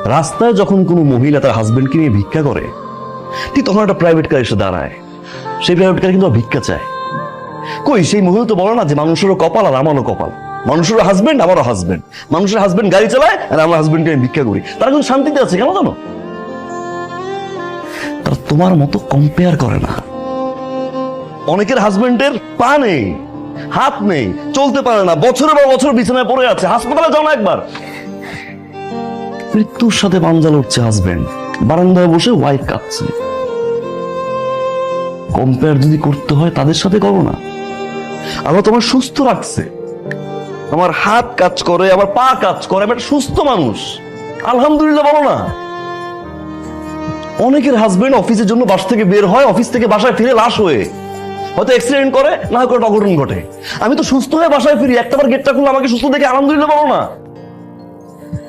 রাস্তায় যখন কোনো মহিলা তার হাজবেন্ডকে নিয়ে ভিক্ষা করে, ঠিক তখন একটা প্রাইভেট কার এসে দাঁড়ায়, সেই প্রাইভেট কার কিন্তু ভিক্ষা চায়। কই সেই মহিলা তো বলো না যে মানুষেরও কপাল আর আমারও কপাল, মানুষেরও হাজবেন্ড আমারও হাজবেন্ড, মানুষের হাজবেন্ড গাড়ি চালায় আর আমার হাজবেন্ডকে আমি ভিক্ষা করি, তারা কিন্তু শান্তিতে আছে। কেন জানো? তারা তোমার মতো কম্পেয়ার করে না। অনেকের হাজবেন্ডের পা নেই, হাত নেই, চলতে পারে না, বছরের পর বছর বিছানায় পড়ে আছে, হাসপাতালে যাও না একবার। মৃত্যুর সাথে পাঞ্জা লড়ছে হাজবেন্ড, বারান্দায় বসে ওয়াইফ কাঁদছে। কম্পেয়ার যদি করতে হয় তাদের সাথে করো না। আমার তোমার সুস্থ রাখছে, আমার হাত কাজ করে, আমার পা কাজ করে, আমি একটা সুস্থ মানুষ, আলহামদুলিল্লাহ বলো না। অনেকের হাজবেন্ড অফিসের জন্য বাসা থেকে বের হয়, অফিস থেকে বাসায় ফিরে লাশ হয়ে, হয়তো অ্যাক্সিডেন্ট করে, না হয় কোনো অঘটন ঘটে। আমি তো সুস্থ হয়ে বাসায় ফিরি, একটাবার গেটটা খুলে আমাকে সুস্থ দেখে আলহামদুলিল্লাহ বলো না।